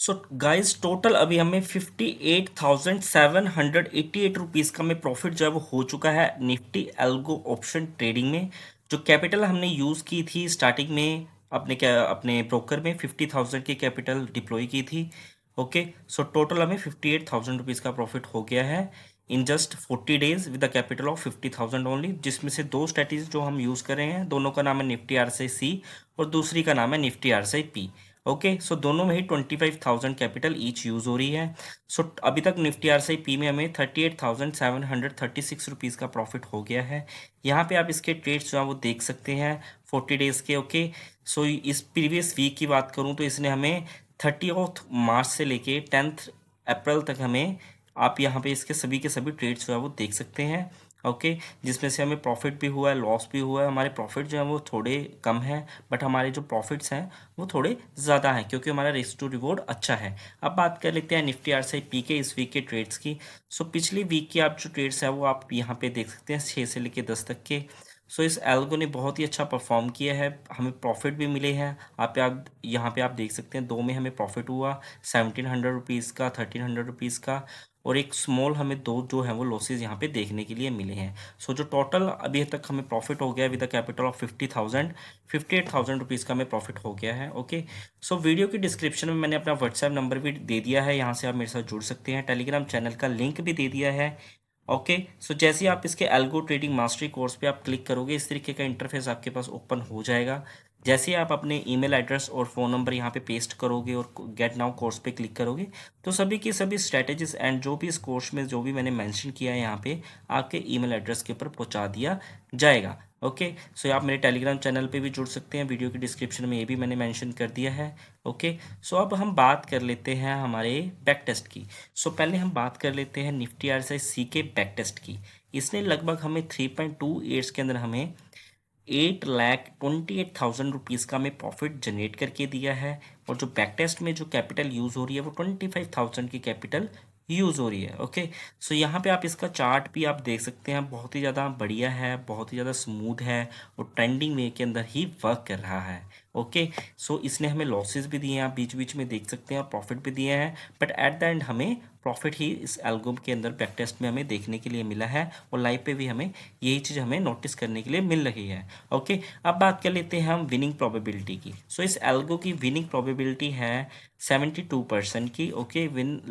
So guys total अभी हमें 58,788 rupees का में प्रॉफिट जो है वो हो चुका है निफ्टी एल्गो ऑप्शन ट्रेडिंग में। जो कैपिटल हमने यूज़ की थी स्टार्टिंग में अपने ब्रोकर में 50,000 की कैपिटल डिप्लॉय की थी। ओके, सो टोटल हमें 58,000 रुपीज़ का प्रॉफिट हो गया है in just 40 days with the capital of 50,000 only, जिसमें से दो स्ट्रेटेजी जो हम यूज़ कर रहे हैं दोनों का नाम है निफ्टी RSI C और दूसरी का नाम है निफ्टी RSI P। ओके, सो दोनों में ही 25,000 कैपिटल ईच यूज़ हो रही है। सो अभी तक निफ्टी RSI P में हमें 38,736 रुपीज़ का प्रॉफिट हो गया है। यहाँ पे आप इसके ट्रेड्स जो है वो देख सकते हैं 40 डेज़ के। ओके, सो इस प्रीवियस वीक की बात करूँ तो इसने हमें 30 मार्च से लेके 10 अप्रैल तक हमें, आप यहाँ पे इसके सभी के सभी ट्रेड्स जो है वो देख सकते हैं। ओके, जिसमें से हमें प्रॉफिट भी हुआ है, लॉस भी हुआ है। हमारे प्रॉफिट जो है वो थोड़े कम हैं, बट हमारे जो प्रॉफिट्स हैं वो थोड़े ज़्यादा हैं क्योंकि हमारा रिस्क टू रिवॉर्ड अच्छा है। अब बात कर लेते हैं निफ्टी RSI P के इस वीक के ट्रेड्स की। सो पिछली वीक की आप जो ट्रेड्स हैं वो आप यहाँ पे देख सकते हैं 6 से लेकर 10 तक के। सो इस एल्गो ने बहुत ही अच्छा परफॉर्म किया है, हमें प्रॉफिट भी मिले हैं। आप यहाँ पे आप देख सकते हैं दो में हमें प्रॉफिट हुआ 1700 रुपीज़ का, 1300 रुपीज़ का, और एक स्मॉल हमें दो जो है वो लॉसेज यहाँ पे देखने के लिए मिले हैं। सो जो टोटल अभी तक हमें प्रॉफिट हो गया with the capital of 50,000, 58,000 rupees का हमें प्रॉफिट हो गया है। ओके, सो वीडियो की डिस्क्रिप्शन में मैंने अपना व्हाट्सएप नंबर भी दे दिया है, यहाँ से आप मेरे साथ जुड़ सकते हैं। टेलीग्राम चैनल का लिंक भी दे दिया है। ओके, सो जैसे ही आप इसके एल्गो ट्रेडिंग मास्टरी कोर्स पे आप क्लिक करोगे इस तरीके का इंटरफेस आपके पास ओपन हो जाएगा। जैसे ही आप अपने ईमेल एड्रेस और फ़ोन नंबर यहाँ पे पेस्ट करोगे और गेट नाउ कोर्स पे क्लिक करोगे तो सभी की सभी स्ट्रैटेजीज एंड जो भी इस कोर्स में जो भी मैंने मेंशन किया है यहाँ पे आपके ईमेल एड्रेस के ऊपर पहुँचा दिया जाएगा। ओके, सो आप मेरे टेलीग्राम चैनल पे भी जुड़ सकते हैं, वीडियो की डिस्क्रिप्शन में ये भी मैंने मेंशन कर दिया है। ओके, सो अब हम बात कर लेते हैं हमारे बैक टेस्ट की। सो पहले हम बात कर लेते हैं निफ्टी RSI C के बैक टेस्ट की। इसने लगभग हमें 3.2 ईयर्स के अंदर हमें 8,28,000 रुपीज़ का हमें प्रॉफिट जनरेट करके दिया है। और जो बैक टेस्ट में जो कैपिटल यूज़ हो रही है वो 25,000 की कैपिटल यूज़ हो रही है। ओके, सो यहाँ पे आप इसका चार्ट भी आप देख सकते हैं, बहुत ही ज़्यादा बढ़िया है, बहुत ही ज़्यादा स्मूथ है और ट्रेंडिंग वे के अंदर ही वर्क कर रहा है। ओके, सो इसने हमें लॉसेस भी दिए हैं, आप बीच बीच में देख सकते हैं, और प्रॉफिट भी दिए हैं, बट एट द एंड हमें प्रॉफिट ही इस एल्गो के अंदर बैक टेस्ट में हमें देखने के लिए मिला है और लाइव पे भी हमें यही चीज़ हमें नोटिस करने के लिए मिल रही है। ओके, अब बात कर लेते हैं हम विनिंग प्रोबेबिलिटी की। सो इस एल्गो की विनिंग प्रोबेबिलिटी है 72% की। ओके, विन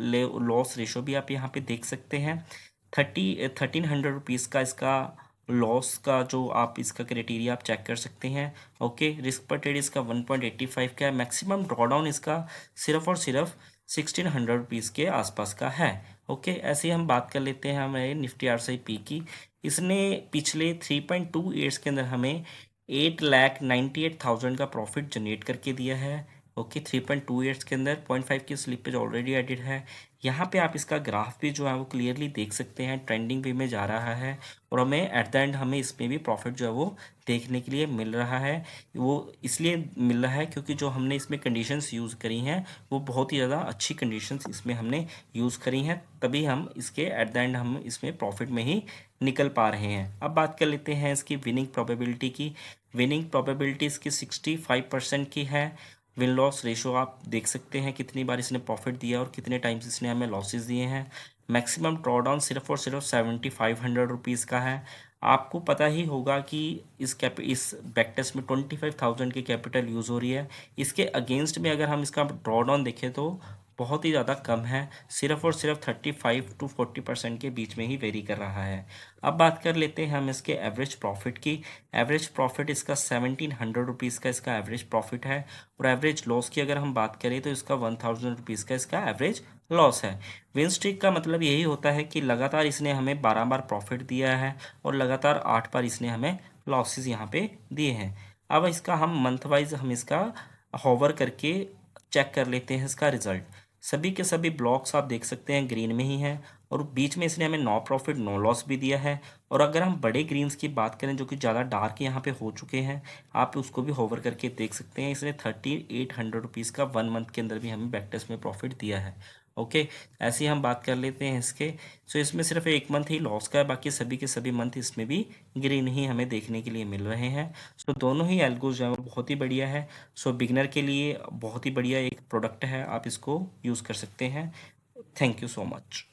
लॉस रेशो भी आप यहाँ पे देख सकते हैं 1300 रुपीज़ का इसका लॉस का जो आप इसका क्राइटेरिया आप चेक कर सकते हैं। ओके, रिस्क पर ट्रेड इसका 1.85 का है, मैक्सिमम ड्रॉडाउन इसका सिर्फ और सिर्फ 1600 रुपीज़ के आसपास का है। ओके, ऐसे ही हम बात कर लेते हैं हमारे निफ्टी RSI P की। इसने पिछले 3.2 ईयर्स के अंदर हमें 8,98,000 का प्रॉफिट जनरेट करके दिया है। ओके, 3.2 ईयर्स के अंदर 0.5 की स्लिपेज ऑलरेडी एडिड है। यहाँ पे आप इसका ग्राफ भी जो है वो क्लियरली देख सकते हैं, ट्रेंडिंग वे में जा रहा है और हमें एट द एंड हमें इसमें भी प्रॉफिट जो है वो देखने के लिए मिल रहा है। वो इसलिए मिल रहा है क्योंकि जो हमने इसमें कंडीशंस यूज़ करी हैं वो बहुत ही ज़्यादा अच्छी कंडीशंस इसमें हमने यूज़ करी हैं, तभी हम इसके एट द एंड हम इसमें प्रॉफिट में ही निकल पा रहे हैं। अब बात कर लेते हैं इसकी विनिंग प्रोबेबिलिटी की। विनिंग प्रोबेबिलिटी इसकी 65% की है। विन लॉस रेशो आप देख सकते हैं कितनी बार इसने प्रॉफिट दिया और कितने टाइम्स इसने हमें लॉसेस दिए हैं। मैक्सिमम ड्रॉडाउन सिर्फ और सिर्फ 7,500 रुपीज़ का है। आपको पता ही होगा कि इस बैक टेस्ट में 25,000 की कैपिटल यूज़ हो रही है। इसके अगेंस्ट में अगर हम इसका ड्रॉडाउन देखें तो बहुत ही ज़्यादा कम है, सिर्फ और सिर्फ 35 to 40% के बीच में ही वेरी कर रहा है। अब बात कर लेते हैं हम इसके एवरेज प्रॉफिट की। एवरेज प्रॉफिट इसका 1,700 रुपीज़ का इसका एवरेज प्रॉफिट है और एवरेज लॉस की अगर हम बात करें तो इसका 1,000 रुपीज़ का इसका एवरेज लॉस है। विन स्ट्रीक का मतलब यही होता है कि लगातार इसने हमें 12 बार प्रॉफिट दिया है और लगातार 8 बार इसने हमें लॉसेस यहाँ पे दिए हैं। अब इसका हम मंथ वाइज हम इसका होवर करके चेक कर लेते हैं इसका रिजल्ट। सभी के सभी ब्लॉक्स आप देख सकते हैं ग्रीन में ही हैं और बीच में इसने हमें नो प्रॉफिट नो लॉस भी दिया है। और अगर हम बड़े ग्रीन्स की बात करें जो कि ज़्यादा डार्क यहाँ पे हो चुके हैं, आप उसको भी होवर करके देख सकते हैं। इसने 3,800 रुपीज़ का 1 मंथ के अंदर भी हमें बैक टेस्ट में प्रॉफिट दिया है। ओके, ऐसे ही हम बात कर लेते हैं इसके। सो इसमें सिर्फ एक मंथ ही लॉस का है, बाकी सभी के सभी मंथ इसमें भी ग्रीन ही हमें देखने के लिए मिल रहे हैं। सो दोनों ही एल्गोज जो है वो बहुत ही बढ़िया है। सो बिगनर के लिए बहुत ही बढ़िया एक प्रोडक्ट है, आप इसको यूज़ कर सकते हैं। Thank you so much.